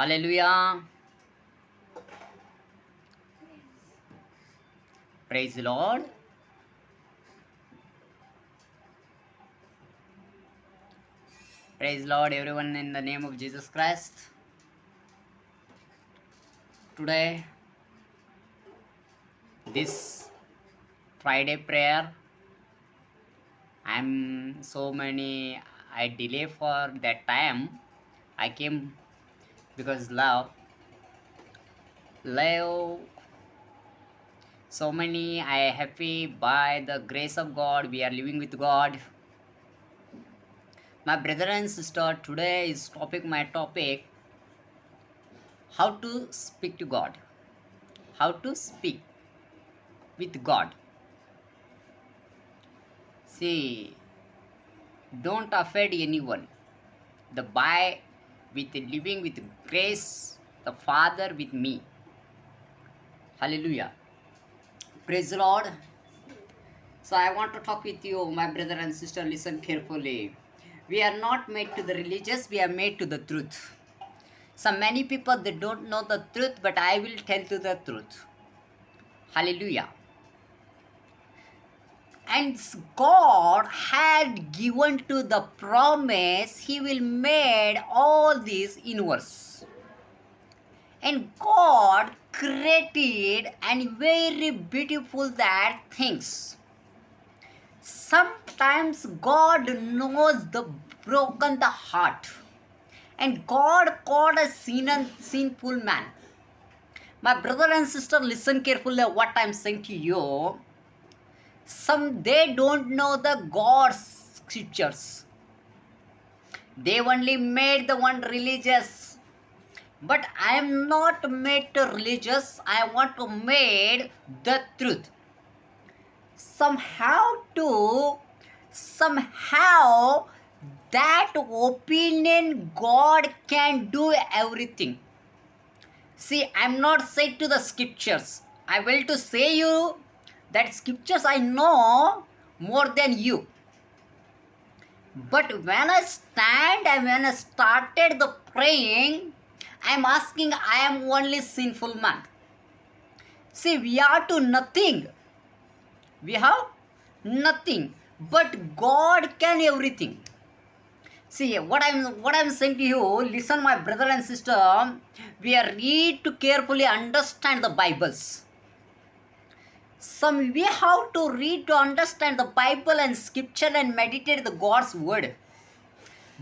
Hallelujah. Praise the Lord. Praise Lord, everyone, in the name of Jesus Christ. Today, this Friday prayer, I delay for that time. I came because love, so many. I happy by the grace of God. We are living with God. My brother and sister, today is my topic, how to speak to God. How to speak with God. See, don't offend anyone. The by with living with grace, the Father with me. Hallelujah. Praise the Lord. So I want to talk with you, my brother and sister. Listen carefully. We are not made to the religious, we are made to the truth. So many people, they don't know the truth, but I will tell you the truth. Hallelujah. And God had given to the promise, He will made all these universe. And God created and very beautiful that things. Sometimes God knows the broken the heart. And God called a sinful man. My brother and sister, listen carefully what I am saying to you. They don't know the God's scriptures. They only made the one religious. But I am not made to religious. I want to made the truth. Somehow that opinion, God can do everything. See, I am not saying to the scriptures. I will to say you that scriptures I know more than you. But when I stand and when I started the praying, I am asking, I am only sinful man. See, we are to nothing. We have nothing. But God can everything. See, what I'm saying to you, listen my brother and sister, we are read to carefully understand the Bibles. We have to read to understand the Bible and scripture and meditate the God's word.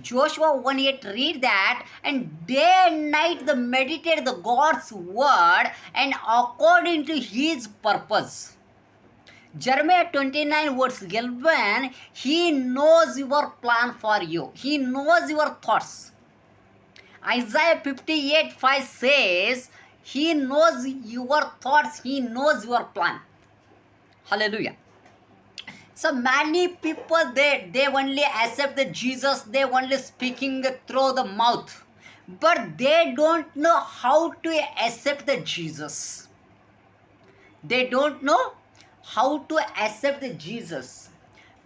Joshua 1:8 read that, and day and night the meditate the God's word and according to His purpose. Jeremiah 29 verse 11, He knows your plan for you. He knows your thoughts. Isaiah 58:5 says, He knows your thoughts. He knows your plan. Hallelujah. So many people, they only accept the Jesus. They only speaking through the mouth. But they don't know how to accept the Jesus. They don't know how to accept the Jesus.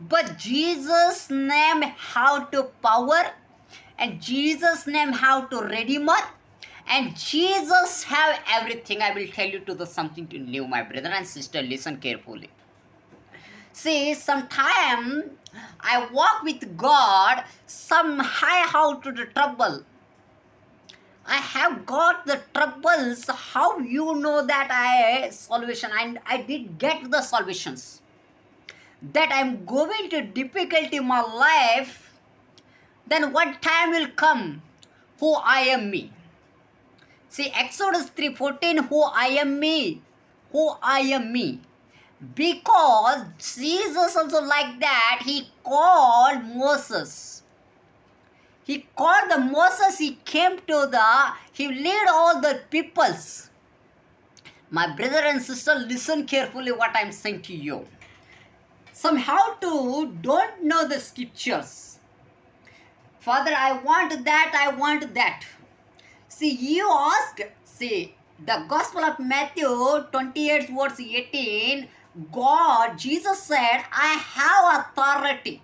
But Jesus' name have to power, and Jesus' name have to redeemer, and Jesus have everything. I will tell you to the something to new, my brother and sister. Listen carefully. See, sometime I walk with God, some I have to the trouble. I have got the troubles. How you know that I salvation? I did get the salvations. That I'm going to difficulty in my life. Then what time will come? Who I am me. See, Exodus 3:14, who I am me. Who I am me. Because Jesus also like that, He called Moses. He called the Moses, he came to he led all the peoples. My brother and sister, listen carefully what I am saying to you. Somehow to don't know the scriptures. Father, I want that, I want that. See, you ask, see, the Gospel of Matthew 28 verse 18, Jesus said, I have authority.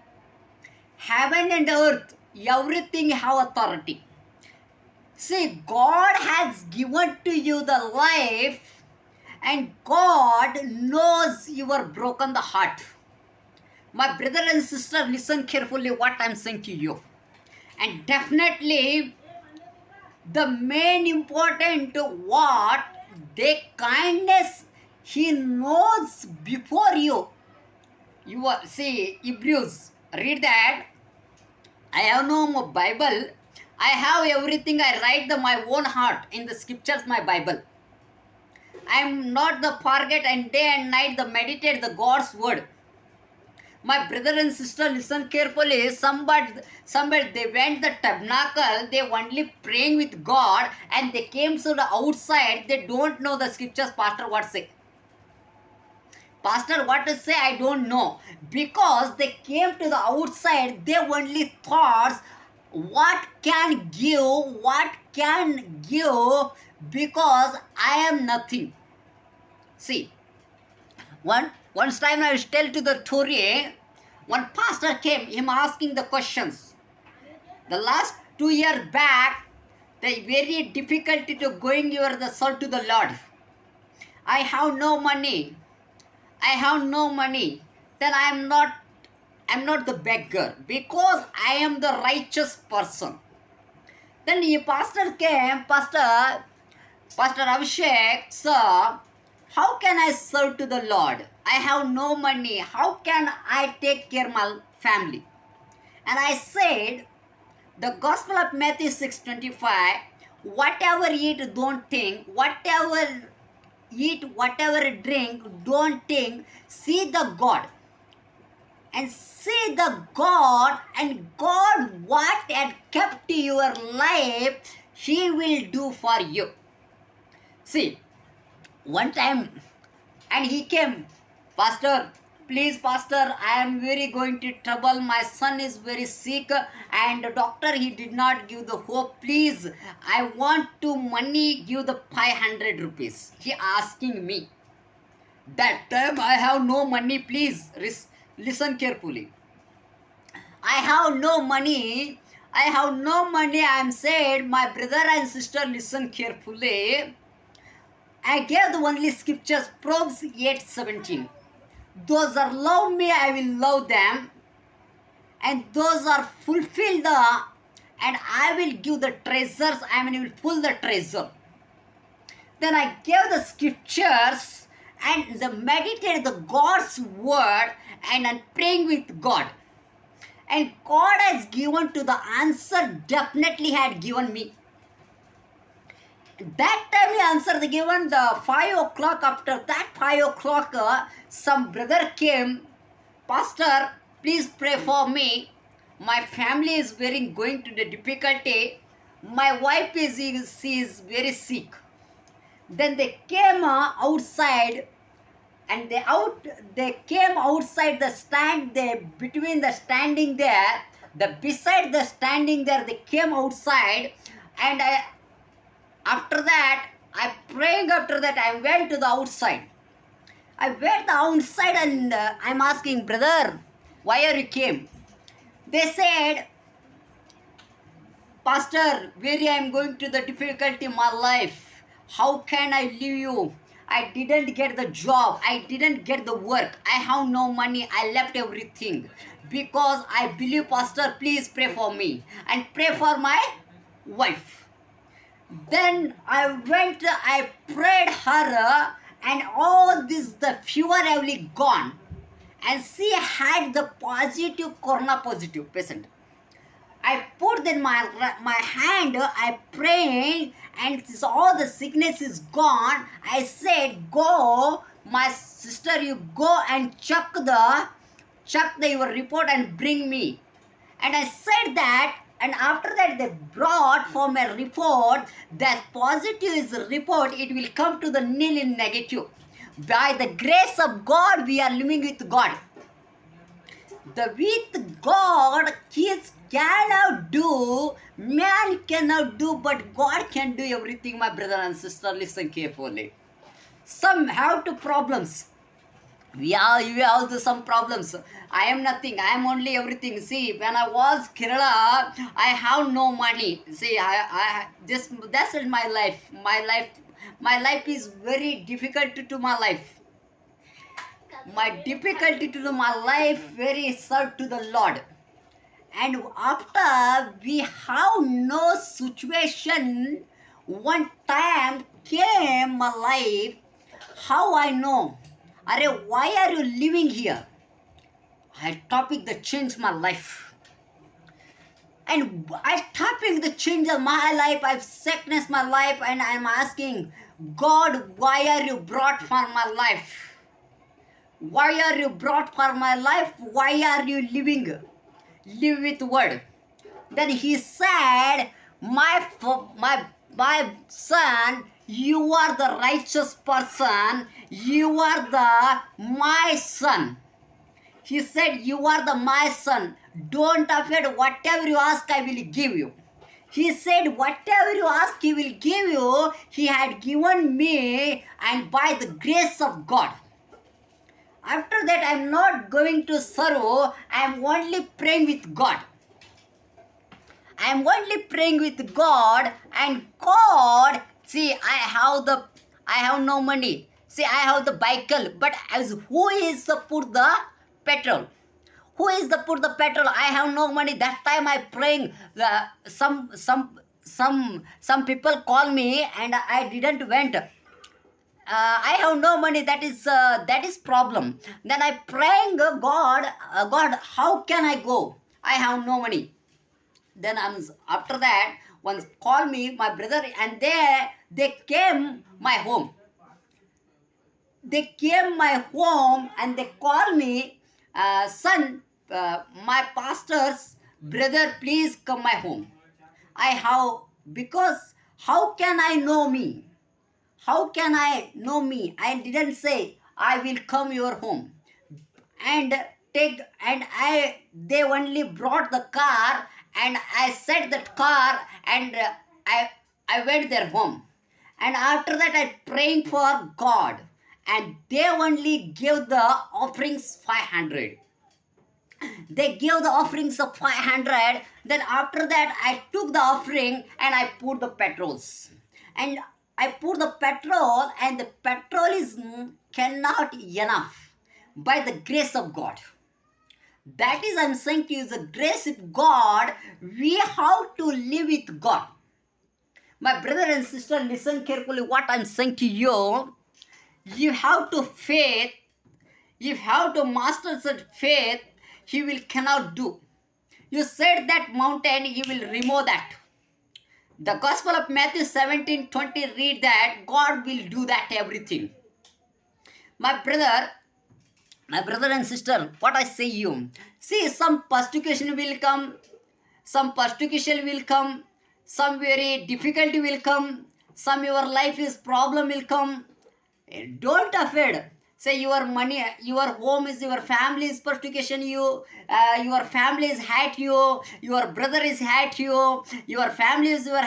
Heaven and earth, everything have authority. See, God has given to you the life, and God knows you are broken the heart. My brother and sister, listen carefully what I'm saying to you. And definitely the main important what the kindness he knows before you. You are, see, Hebrews, read that. I have no Bible. I have everything. I write my own heart in the scriptures, my Bible. I am not the forget, and day and night the meditate the God's word. My brother and sister, listen carefully. Somebody they went the tabernacle, they only praying with God, and they came to the outside, they don't know the scriptures, Pastor, what say? Pastor, what to say? I don't know. Because they came to the outside, they only thoughts, what can give, because I am nothing. See, once time I was tell to the story, one pastor came, him asking the questions. The last 2 years back, the very difficulty to going your the soul to the Lord. I have no money. I have no money. Then I am not the beggar, because I am the righteous person. Then the pastor came, Pastor Abhishek, sir, how can I serve to the Lord? I have no money. How can I take care of my family? And I said, the Gospel of Matthew 6:25, whatever eat, don't think. Whatever eat, whatever drink, don't think. See the God. And see the God, and God what had kept your life, He will do for you. See, one time, and he came, Pastor, please, Pastor, I am very going to trouble. My son is very sick, and the doctor, he did not give the hope. Please, I want to money, give the 500 rupees. He asking me. That time I have no money, please. Listen carefully. I have no money. I have no money. I am said, my brother and sister, listen carefully. I gave the only scriptures, Proverbs 8:17. Those that love me, I will love them. And those are fulfilled, and I will give the treasures, I will pull the treasure. Then I gave the scriptures, and the meditate the God's word, and I'm praying with God. And God has given to the answer, definitely had given me. That time he answered given the 5 o'clock. After that 5 o'clock, some brother came, Pastor, please pray for me. My family is very going to the difficulty. My wife she is very sick. Then they came outside, and they came outside the stand. They between the standing there, beside the standing there, they came outside, and after that, I praying. After that, I went to the outside. I went outside, and I'm asking, brother, why are you came? They said, Pastor, very I am going to the difficulty in my life. How can I leave you? I didn't get the job. I didn't get the work. I have no money. I left everything. Because I believe, Pastor, please pray for me. And pray for my wife. Then I went, I prayed her, and all this, the fever have gone. And she had the positive, corona positive patient. I put in my hand, I prayed, and all the sickness is gone. I said, go, my sister, you go and check your report and bring me. And I said that, and after that they brought for my report, that positive is a report, it will come to the nil in negative. By the grace of God, we are living with God. With God, kids cannot do, man cannot do, but God can do everything, my brother and sister. Listen carefully. Some have two problems. we have also some problems. I am nothing, I am only everything. See, when I was Kerala, I have no money. See, I this that's in my life. My life is very difficult to my life. My difficulty to my life very served to the Lord. And after we have no situation, one time came my life. How I know? Are why are you living here? I topic that changed my life. And I topic that changed my life. I've sickness my life, and I'm asking God, why are you brought for my life? Why are you brought for my life? Why are you living? Live with word. Then he said, my son, you are the righteous person. You are the my son. He said, you are the my son. Don't afraid. Whatever you ask, I will give you. He said, whatever you ask, he will give you. He had given me, and by the grace of God. After that, I'm not going to sorrow. I'm only praying with God. I'm only praying with God, and God, see, I have no money. See, I have the vehicle, but as who is the put the petrol? Who is the put the petrol? I have no money. That time I praying. Some people call me, and I didn't went. I have no money. That is problem. Then I praying God, God, how can I go? I have no money. Then after that, once call me my brother, and they came my home. They came my home, and they call me, son, my pastor's brother, please come my home. I have, because how can I know me? How can I know me? I didn't say I will come your home. And they only brought the car, and I set that car, and I went their home. And after that, I praying for God, and they only gave the offerings 500. They gave the offerings of 500. Then after that, I took the offering, and I put the petrols, and I put the petrol, and the petrol is cannot enough by the grace of God. That is, I'm saying to you, the grace of God. We have to live with God. My brother and sister, listen carefully what I'm saying to you. You have to faith. You have to master that faith. He will cannot do. You said that mountain, he will remove that. The Gospel of Matthew 17:20 read that God will do that everything. My brother and sister, what I say you, see, some persecution will come, some very difficulty will come, some your life is problem will come. Don't afraid. Say your money, your home is your family is persecution you, your family is hate you, your brother is hate you, your family is your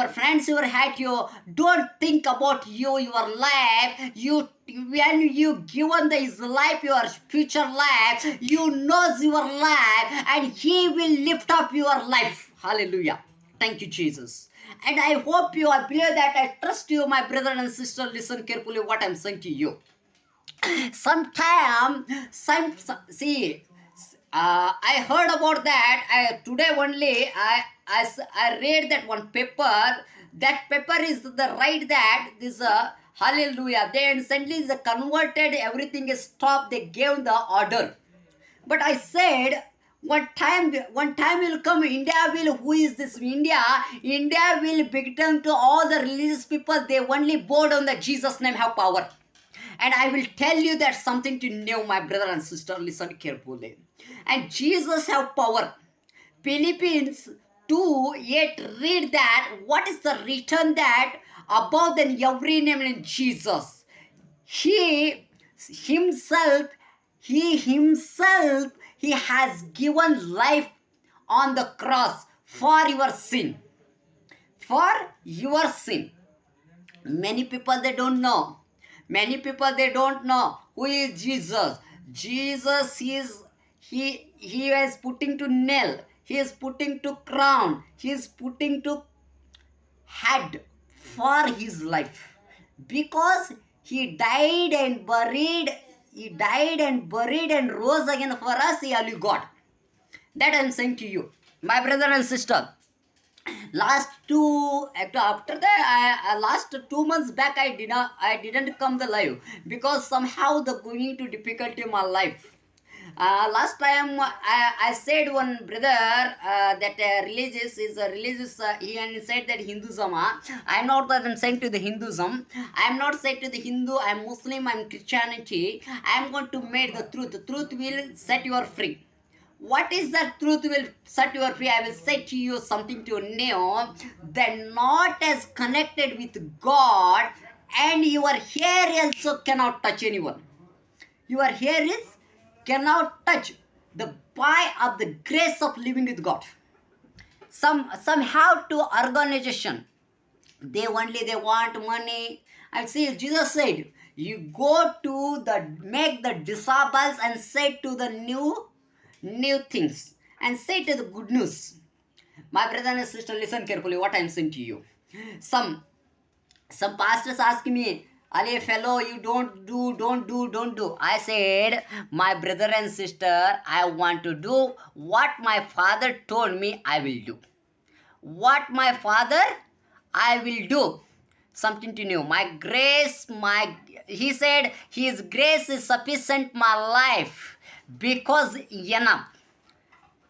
friends your hate you. Don't think about your life. When you given his life, your future life, you knows your life, and he will lift up your life. Hallelujah. Thank you, Jesus. And I hope you, I believe that, I trust you, my brother and sister. Listen carefully what I'm saying to you. See, I heard about that. Today only, I read that one paper. That paper is the right that this hallelujah. They instantly the converted, everything is stopped. They gave the order. But I said, one time will come, India will, who is this India? India will become to all the religious people, they only bow down the Jesus name have power. And I will tell you that something to know, my brother and sister, listen carefully. And Jesus have power. Philippians 2:8 read that, what is the return that above than every name in Jesus? He himself, he has given life on the cross for your sin. For your sin. Many people, they don't know. Many people, they don't know who is Jesus. Jesus is, he is putting to nail, he is putting to crown, he is putting to head for his life, because he died and buried and rose again for us, he only God. That I am saying to you, my brother and sister. After that, last 2 months back, I didn't come the live, because somehow the going to difficulty in my life. Last time I said one brother that religious is a religious, he said that Hinduism. I'm not that I'm saying to the Hinduism. I'm not saying to the Hindu. I'm Muslim. I'm Christianity. I'm going to make the truth. The truth will set you free. What is the truth will set you free? I will say to you something to know, that not as connected with God, and your hair also cannot touch anyone. Your hair is cannot touch the pie of the grace of living with God. Somehow to organization, they want money. I see Jesus said, you go to make the disciples and say to the new things, and say to the good news. My brother and sister, listen carefully what I am saying to you. Some pastors ask me, Ali fellow, you don't do. I said, my brother and sister, I want to do what my father told me I will do. What my father, I will do. Something to know. My grace, he said, his grace is sufficient my life, because enough.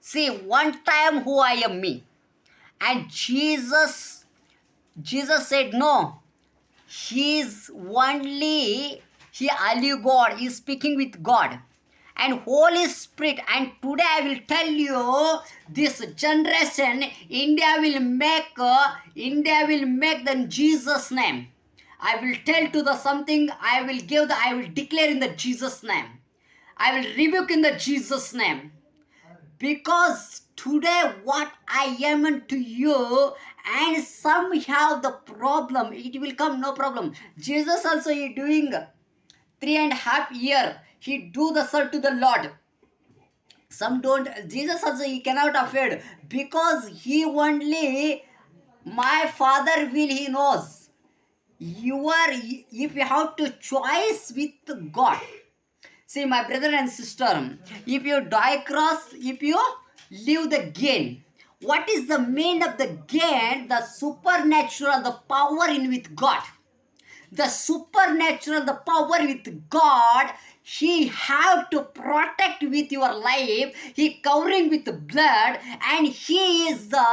See, one time who I am me. And Jesus said, no, he only God, he is speaking with God and Holy Spirit. And today I will tell you, this generation, India will make the Jesus name. I will tell to the something, I will declare in the Jesus name. I will rebuke in the Jesus name. Because today what I am unto you, and somehow the problem, it will come, no problem. Jesus also, he doing 3.5 years, he do the serve to the Lord. Some don't. Jesus also, he cannot afford, because he only, my Father will, he knows. If you have to choice with God. See, my brother and sister, if you die cross, if you live the gain, what is the mean of the gain? The supernatural, the power in with God. The supernatural, the power with God, he have to protect with your life. He covering with the blood, and he is the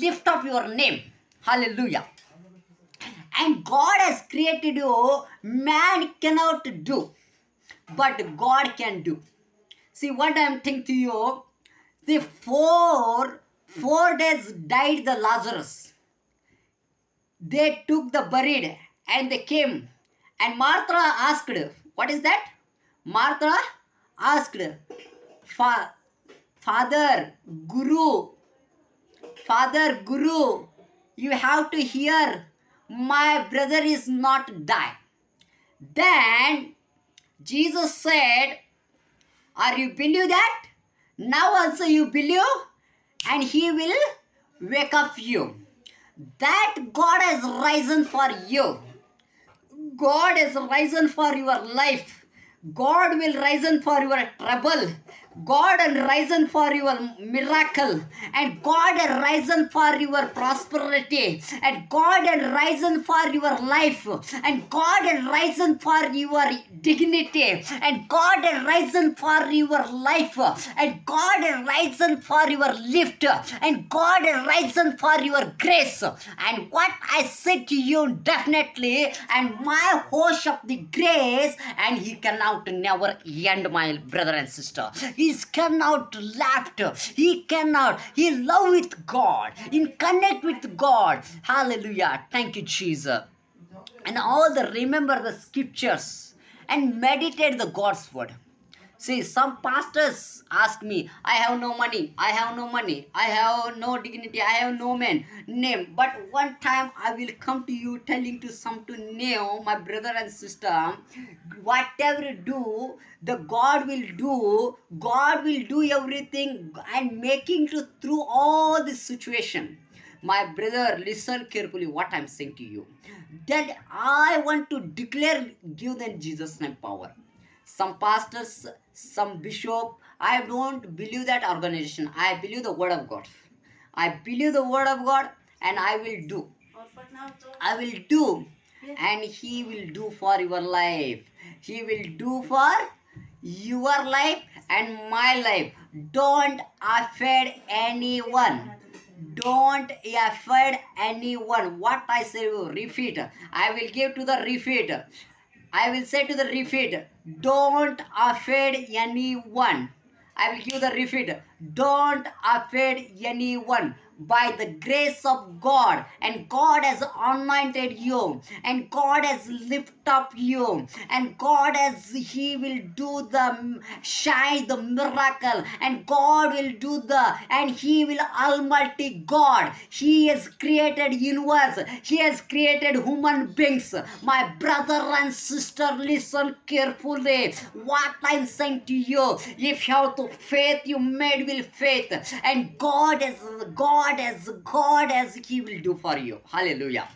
lift of your name. Hallelujah. And God has created you, man cannot do, but God can do. See what I am saying to you. The 4 days died the Lazarus. They took the buried and they came. And Martha asked, what is that? Martha asked, Father, Guru, you have to hear, my brother is not die. Then Jesus said, are you believe that? Now also you believe, and he will wake up you. That God has risen for you. God has risen for your life. God will risen for your trouble. God has risen for your miracle. And God has risen for your prosperity. And God has risen for your life. And God has risen for your dignity. And God has risen for your life. And God has risen for your lift. And God has risen for your grace. And what I said to you, definitely, and my host of the grace, and he cannot never end, my brother and sister. He cannot left. He cannot. He love with God. He connect with God. Hallelujah. Thank you, Jesus. And all the remember the scriptures and meditate the God's word. See, some pastors ask me, I have no money, I have no money, I have no dignity, I have no name. But one time I will come to you telling to some to name, my brother and sister, whatever you do, the God will do everything and making to through all this situation. My brother, listen carefully what I'm saying to you. That I want to declare, give them Jesus' name power. Some pastors, some bishop, I don't believe that organization. I believe the word of God. I believe the word of God and I will do. I will do. And he will do for your life. He will do for your life and my life. Don't affect anyone. Don't affect anyone. What I say, repeat. I will give to the repeat. I will say to the repeat, don't offend anyone. I will give the repeat, don't offend anyone. By the grace of God, and God has anointed you, and God has lifted up you, and God has, he will do the shine the miracle, and God will do the, and he will almighty God. He has created universe. He has created human beings. My brother and sister, listen carefully what I'm saying to you. If you have to faith, you made with faith, and God as he will do for you. Hallelujah.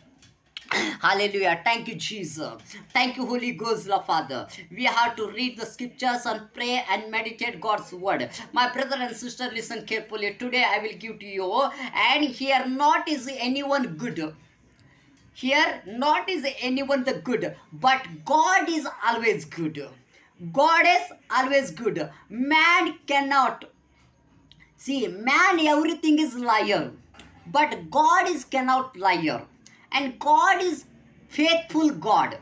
Hallelujah. Thank you, Jesus. Thank you, Holy Ghost, Lord Father. We have to read the scriptures and pray and meditate God's word. My brother and sister, listen carefully. Today I will give to you, and here not is anyone good. Here not is anyone the good, but God is always good. God is always good. Man cannot. See, man everything is liar, but God is cannot liar. And God is faithful God.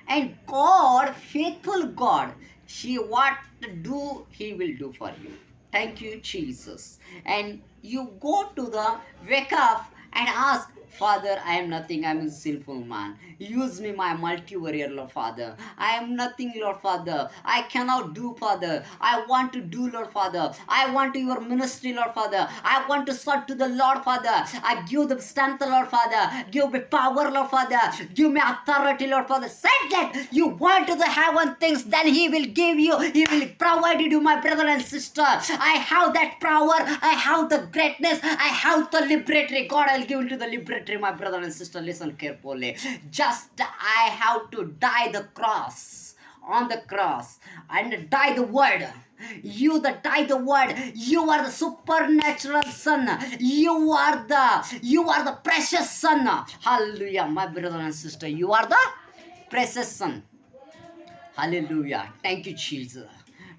And God, faithful God, He what to do, He will do for you. Thank you, Jesus. And you go to the wake up and ask, Father, I am nothing. I am a sinful man. Use me, my multi-warrior, Lord Father. I am nothing, Lord Father. I cannot do, Father. I want to do, Lord Father. I want to your ministry, Lord Father. I want to serve to the Lord Father. I give the strength, Lord Father. Give me power, Lord Father. Give me authority, Lord Father. Said that you want to have one things, then He will give you. He will provide you, my brother and sister. I have that power. I have the greatness. I have the liberatory. God, I'll give to the liberatory. My brother and sister, listen carefully. Just I have to die the cross, on the cross, and die the word. You that die the word, you are the supernatural son. You are the precious son. Hallelujah, my brother and sister. You are the precious son. Hallelujah. Thank you, Jesus.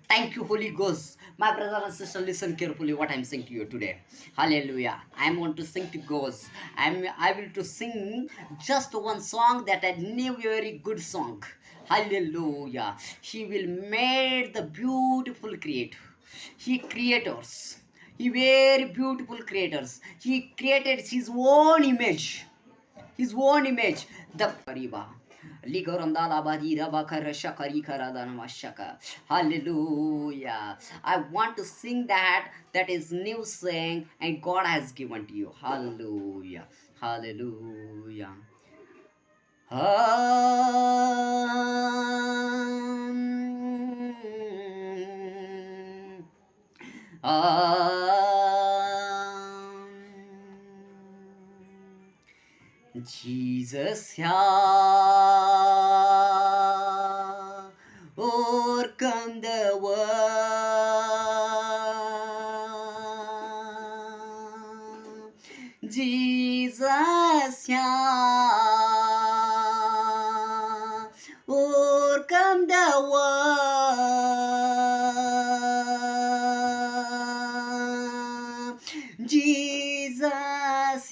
Thank you, Holy Ghost. My brother and sister, listen carefully what I'm saying to you today. Hallelujah. I want to sing to Ghost. I will to sing just one song that I knew, very good song. Hallelujah. He will make the beautiful creator. He creators. He very beautiful creators. He created his own image. His own image. The Pariba. Hallelujah. I want to sing that is new sing and God has given to you. Hallelujah. Hallelujah. Jesus has overcome the world. Jesus has overcome the world. Jesus has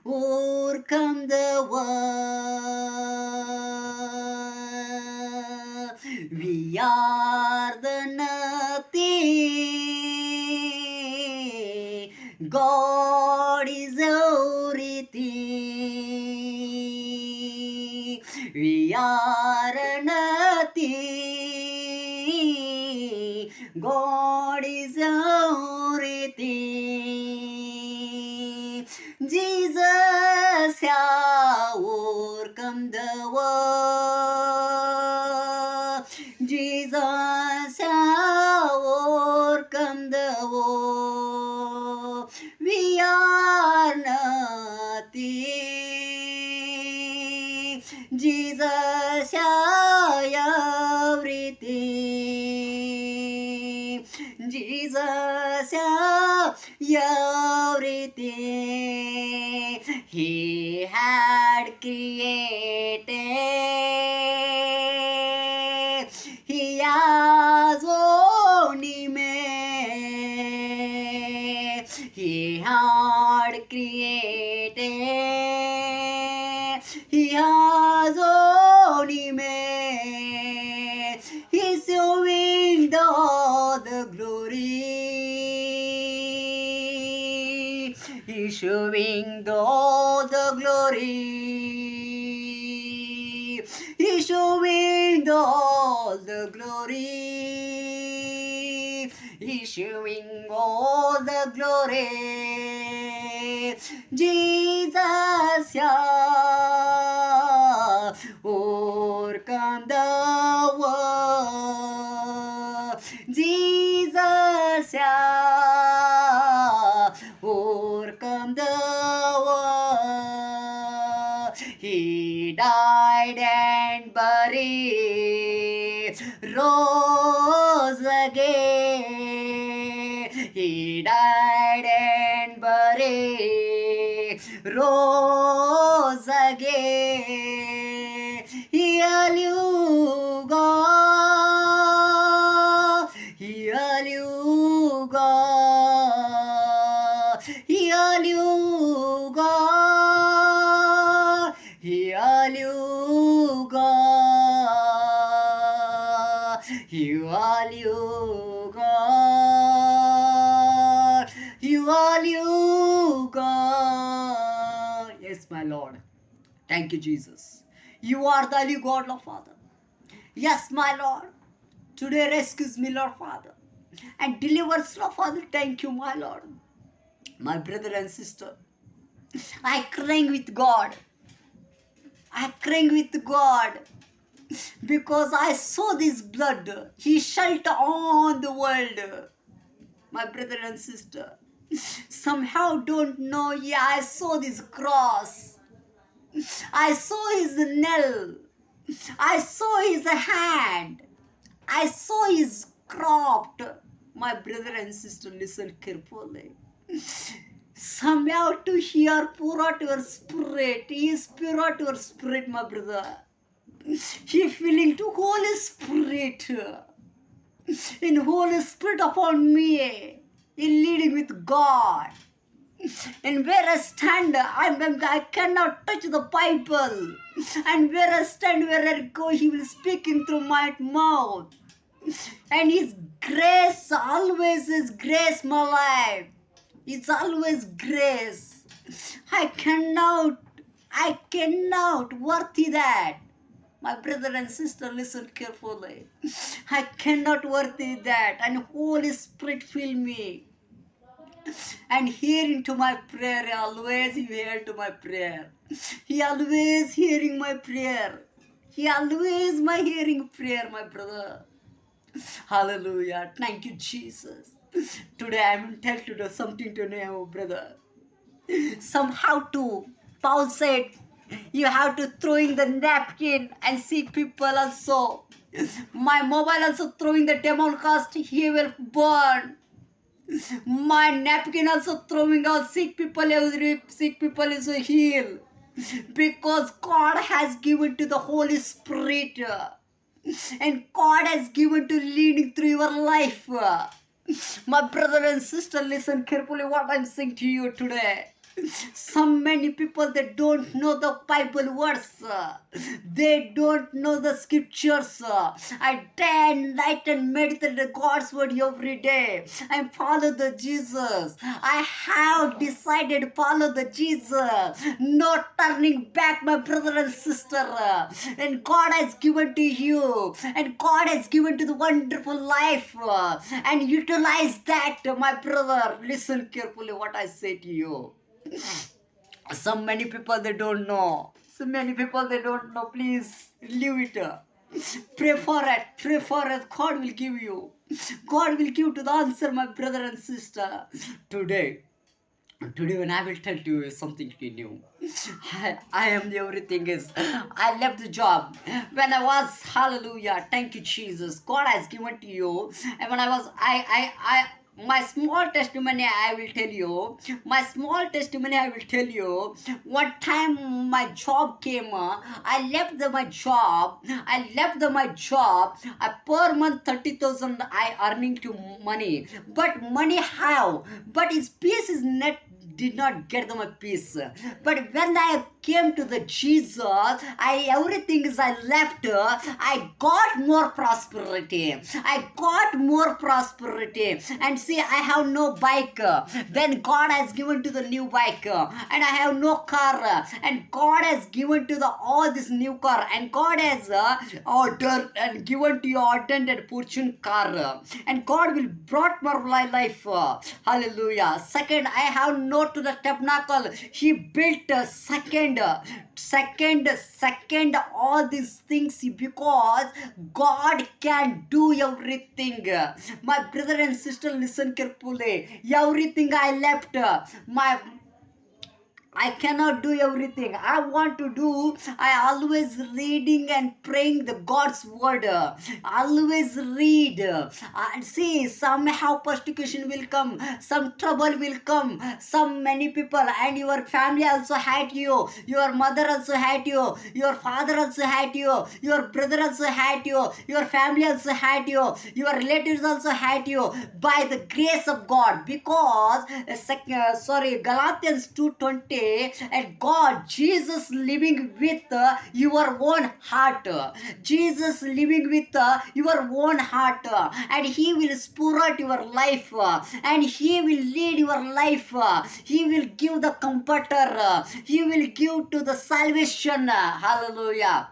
overcome the world. We are the nothing. God is everything. We are Jesus has overcome the world. Jesus has overcome the world. We are nothing. Jesus has everything. Jesus has everything. He had created. He has only made. He had created. He has only made. He's showing the glory. He's showing the glory. He's showing the glory. He's showing all the glory. Jesus has overcome the world. Jesus has overcome the world. He died and buried, rose again. He died and buried, rose again. Hallelujah, hallelujah, hallelujah, hallelujah, hallelujah. Yes, my Lord. Thank you, Jesus. You are the only God, Lord Father. Yes, my Lord. Today rescues me, Lord Father, and delivers, Lord Father. Thank you, my Lord. My brother and sister, I crying with God. I crying with God because I saw this blood. He shed on the world. My brother and sister, somehow don't know. Yeah, I saw this cross. I saw his nail. I saw his hand. I saw his cropped. My brother and sister, listen carefully. Somehow to hear, pour out your spirit. He is pour out your spirit, my brother. He feeling to Holy Spirit. In Holy Spirit upon me. In leading with God. And where I stand, I cannot touch the Bible. And where I stand, where I go, He will speaking through my mouth. And His grace always is grace, my life. It's always grace. I cannot worthy that. My brother and sister, listen carefully. I cannot worthy that. And Holy Spirit fill me. And hearing to my prayer, always He hear to my prayer. He always hearing my prayer. He always my hearing prayer, my brother. Hallelujah. Thank you, Jesus. Today I will tell you something to know, brother. Somehow too, Paul said, you have to throw in the napkin and see people also. My mobile also throwing the demon cast, he will burn. My napkin also throwing out sick people is heal. Because God has given to the Holy Spirit. And God has given to leading through your life. My brother and sister, listen carefully what I'm saying to you today. Some many people, they don't know the Bible words. They don't know the scriptures. I day and night and meditate the God's word every day. I follow the Jesus. I have decided to follow the Jesus. No turning back, my brother and sister. And God has given to you. And God has given to the wonderful life. And utilize that, my brother. Listen carefully what I say to you. Some many people they don't know. So many people they don't know. Please leave it. Pray for it. Pray for it. God will give you. God will give to the answer, my brother and sister. Today. Today when I will tell you something new. I am the everything is. I left the job. When I was, hallelujah, thank you Jesus. God has given to you. And when I was, my small testimony I will tell you. My small testimony I will tell you. One time my job came. I left my job. My job. Per month 30,000 I earning to money. But money how? But his peace is not did not get my peace. But when I came to the Jesus, everything is I left. I got more prosperity. I got more prosperity. And see, I have no bike. Then God has given to the new bike. And I have no car. And God has given to the all this new car. And God has ordered and given to your ordained and fortune car. And God will brought more life. Hallelujah. Second, I have no to the tabernacle. He built a second, all these things because God can do everything. My brother and sister, listen carefully. Everything I left, I cannot do everything. I want to do. I always reading and praying the God's word. Always read. And see, somehow persecution will come. Some trouble will come. Some many people and your family also hate you. Your mother also hate you. Your father also hate you. Your brother also hate you. Your family also hate you. Your relatives also hate you. By the grace of God, because Galatians 2:20. And God, Jesus living with your own heart. Jesus living with your own heart. And He will spur out your life. And He will lead your life. He will give the comforter. He will give to the salvation. Hallelujah.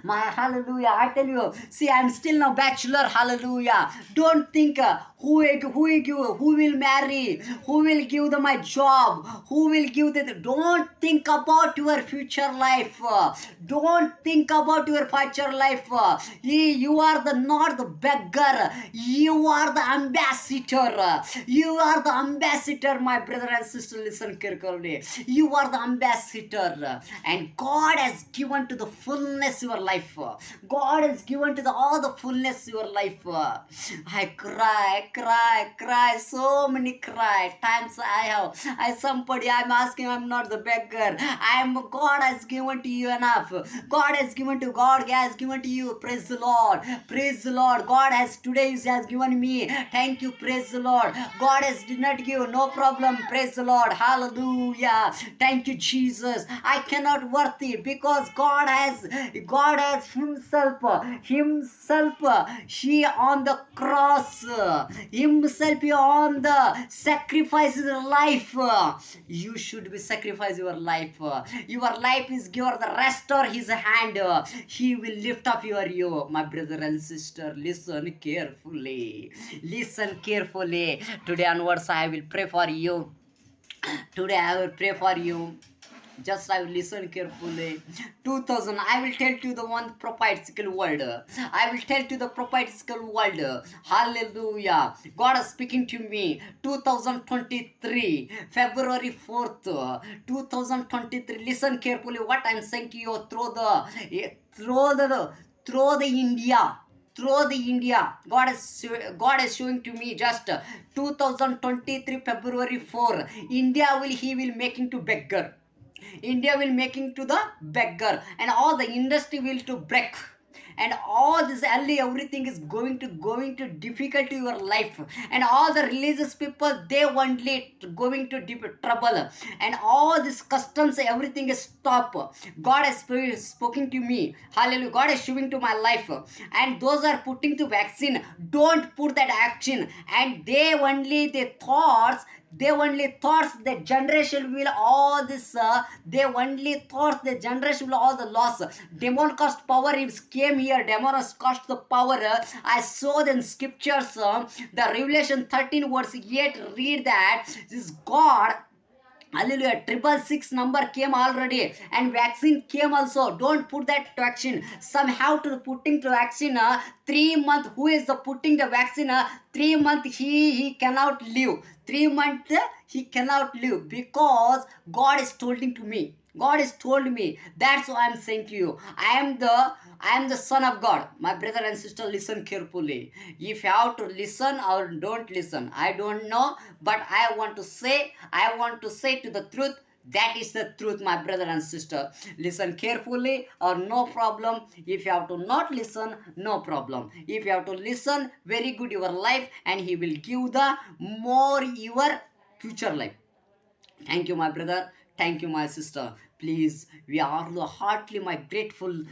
My hallelujah, I tell you, see, I'm still now bachelor, hallelujah. Don't think who will marry, who will give them my job, who will give the. Don't think about your future life. Don't think about your future life. You are not the beggar. You are the ambassador. You are the ambassador, my brother and sister. Listen carefully. You are the ambassador, and God has given to the fullness your life. God has given to all the fullness your life. I cry. So many cry times somebody I'm asking. I'm not the beggar. God has given to you enough. God has given to you. Praise the Lord. Praise the Lord. God has today has given me. Thank you. Praise the Lord. God has did not give. No problem. Praise the Lord. Hallelujah. Thank you, Jesus. I cannot worthy because God has himself, he on the cross, himself on the sacrifices life. You should be sacrifice your life. Your life is given the restore his hand. He will lift up you, my brother and sister. Listen carefully. Today onwards I will pray for you. Today I will pray for you. Just I will listen carefully. 2000, I will tell you the one prophetical word. I will tell you the prophetical word. Hallelujah. God is speaking to me. 2023, February 4th, 2023. Listen carefully what I am saying to you through the India. Through the India, God is showing to me just 2023 February 4. He will making to beggar. India will making to the beggar, and all the industry will to break, and all this early everything is going to difficult to your life, and all the religious people they only going to deep trouble, and all these customs everything is stop. God has spoken to me. Hallelujah. God is showing to my life, and those are putting to vaccine, don't put that action, and they only thoughts the generation will all this. They only thought the generation will all the loss. Demon cost power. It came here. Demon has cost the power. I saw in scriptures. The Revelation 13 verse 8 read that this God Hallelujah. 666 number came already and vaccine came also. Don't put that vaccine. Somehow to putting to vaccine 3 month. Who is the putting the vaccine 3 month? He cannot live. 3 month he cannot live because God is told to me. God has told me. That's why I'm saying to you. I am the son of God. My brother and sister, listen carefully. If you have to listen or don't listen, I don't know. But I want to say to the truth. That is the truth, my brother and sister. Listen carefully or no problem. If you have to not listen, no problem. If you have to listen, very good your life, and he will give the more your future life. Thank you, my brother. Thank you, my sister. Please, we are heartily my grateful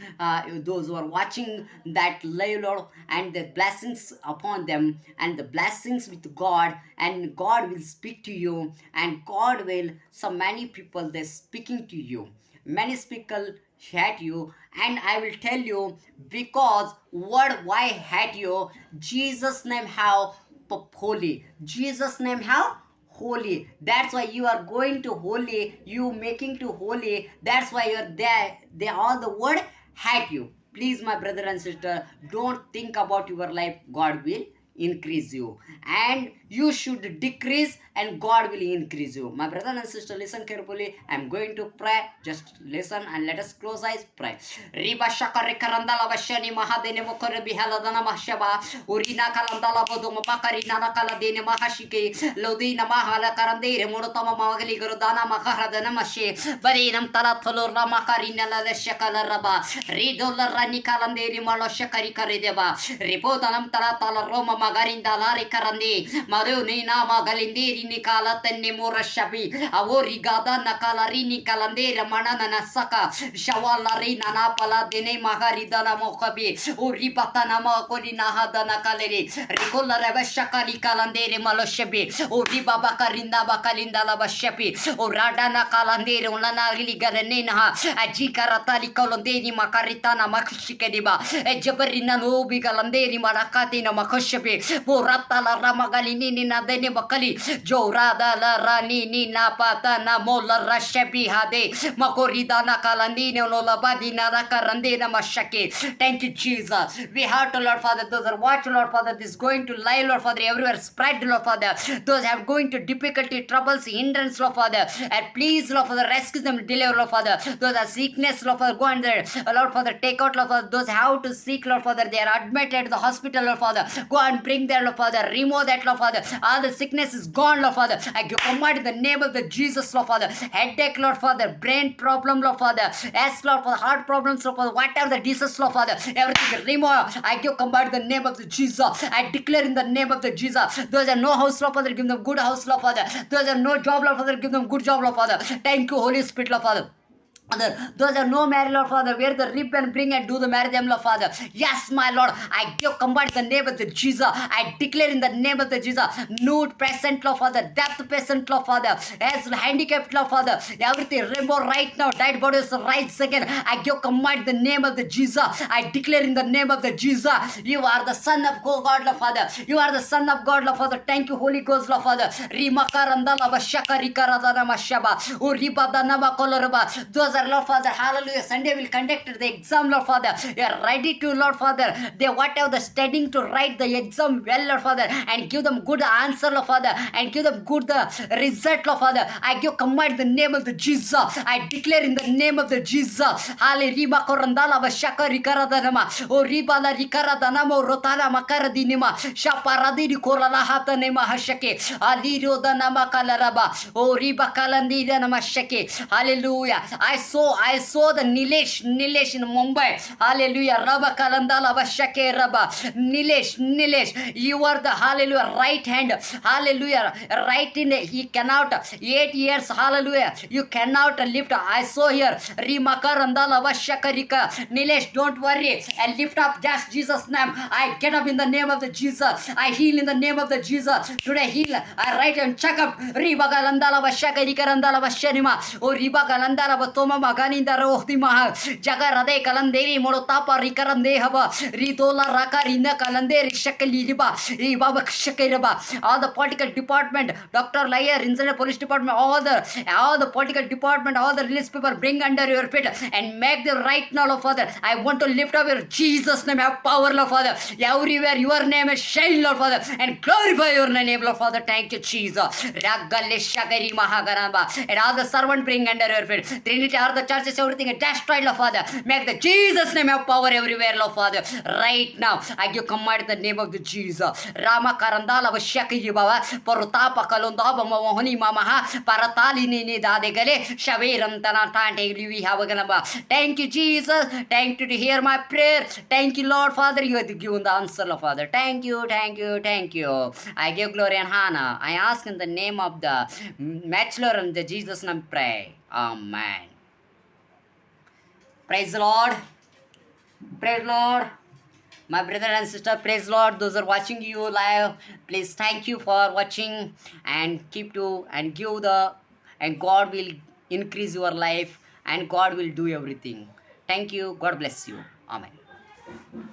those who are watching that live, Lord, and the blessings upon them, and the blessings with God, and God will speak to you, and God will. So many people they're speaking to you. Many people hate you, and I will tell you because what why hate you? Jesus' name how holy. Jesus' name how holy. That's why you are going to holy, you making to holy. That's why you're there. They all the word hate you. Please, my brother and sister, don't think about your life. God will increase you, and you should decrease, and God will increase you. My brother and sister, listen carefully. I'm going to pray. Just listen and let us close eyes. Pray. Riba shakare karandala bashani mahadene mokore bihaladana mahshaba urina kalandala bodum makarina nakala dene mahashike lodina mahala karandere monotama magali gurudana makaradana mashe barinam tala tholora makarina la shakala raba ridola rani kalandere malo shakari kare deba ripotanam tala tala roma magarinda lari karandi maruni na magalindiri nikala tenne mora shabi awori gada nakala rini kalandere manana nasaka shawala rina na pala dene magaridana mokabi uri patana makori nahadana kaleri rikola reba shakali kalandere maloshabi uri baba karinda bakalinda la bashapi uradana kalandere unana gili garane na aji karatali kalanderi makaritana makshikediba jabarina no bigalanderi marakati na makoshapi purata la ramagalini ni na dene bakali jorada la rani ni na patana mola rashabi hade makoridana kalandine no labadina rakarandena mashake. Thank you, Jesus. We have to, Lord Father, those are watching, Lord Father, this going to live, Lord Father, everywhere spread, Lord Father, those have going to difficulty, troubles, hindrance, Lord Father, and please, Lord Father, rescue them, deliver, Lord Father, those are sickness, Lord Father, go on there, Lord Father, take out, Lord Father, those have to seek, Lord Father, they are admitted to the hospital, Lord Father, go and bring there, Lord Father, remove that, Lord Father, all the sickness is gone, Lord Father, I command in the name of the Jesus, Lord Father, headache, Lord Father, brain problem, Lord Father, yes, Lord Father, heart problems, Lord Father, whatever the disease, Lord Father, everything remove. I give command in the name of the Jesus. I declare in the name of the Jesus. Those are no house, Lord Father, give them good house, Lord Father. Those are no job, Lord Father, give them good job, Lord Father. Thank you, Holy Spirit, Lord Father. Those are no marriage, Lord Father, where the rip and bring and do the marriage, Lord Father. Yes, my Lord, I give command in the name of the Jesus. I declare in the name of the Jesus, nude present, Lord Father, death present, Lord Father, as handicapped, Lord Father, everything rainbow right now, dead bodies right second. I give command in the name of the Jesus. I declare in the name of the Jesus, you are the Son of God, Lord Father. You are the Son of God, Lord Father. Thank you, Holy Ghost, Lord Father. Rimakarandala Shakarikarada Mashaba, Uribadana Koloraba. Those are, Lord Father, hallelujah. Sunday will conduct the exam, Lord Father. They are ready to, Lord Father. They whatever the studying to write the exam well, Lord Father, and give them good answer, Lord Father, and give them good result, Lord Father. I give command in the name of the Jesus. I declare in the name of the Jesus. Hallelujah. Korandala bashaka rikaradanama. O ribala rikaradanama rotana makaradinima. Shaparadini korala hatanema hashake. Aliro danama kalaraba. O riba kalandira namashake. Hallelujah. I saw the Nilesh in Mumbai. Hallelujah. Rabba Kalandala Bashake Rabba. Nilesh, you are the hallelujah right hand. Hallelujah. Right in he cannot 8 years. Hallelujah. You cannot lift. I saw here. Rimakarandala Bashakarika. Nilesh, don't worry. And lift up just Jesus' name. I get up in the name of the Jesus. I heal in the name of the Jesus. Today heal. I write and check up. Ribagalandala Bashakarika Randala Bashanima. Or Ribagalandala Batoma. mama maganinda rohti maha jaga rade kalanderi morota parikaran haba ridola raka rinda kalanderi shakali riba riba shakiraba. All the political department, Dr. Layer, Incident Police Department, all the political department, all the religious people, bring under your feet and make the right now, Lord Father. I want to lift up your Jesus name, have power, Lord Father. Everywhere your name is shine, Lord Father, and glorify your name, Lord Father. Thank you, Jesus. Ragale shakari mahagaramba. And all the servant bring under your feet. Trinity, all the churches, everything is destroyed, Lord Father. Make the Jesus name have power everywhere, Lord Father. Right now, I give command in the name of the Jesus. Rama karandala vashaki baba porutapa kalondaba mohoni mamaha paratali ni dade gale shaveram tana tante livi havaganaba. Thank you, Jesus. Thank you to hear my prayer. Thank you, Lord Father. You have given the answer, Lord Father. Thank you, thank you, thank you. I give glory and honor. I ask in the name of the Bachelor and the Jesus name pray. Amen. Praise the Lord. Praise the Lord. My brother and sister, praise Lord. Those are watching you live, please thank you for watching and keep to and give the and God will increase your life and God will do everything. Thank you. God bless you. Amen.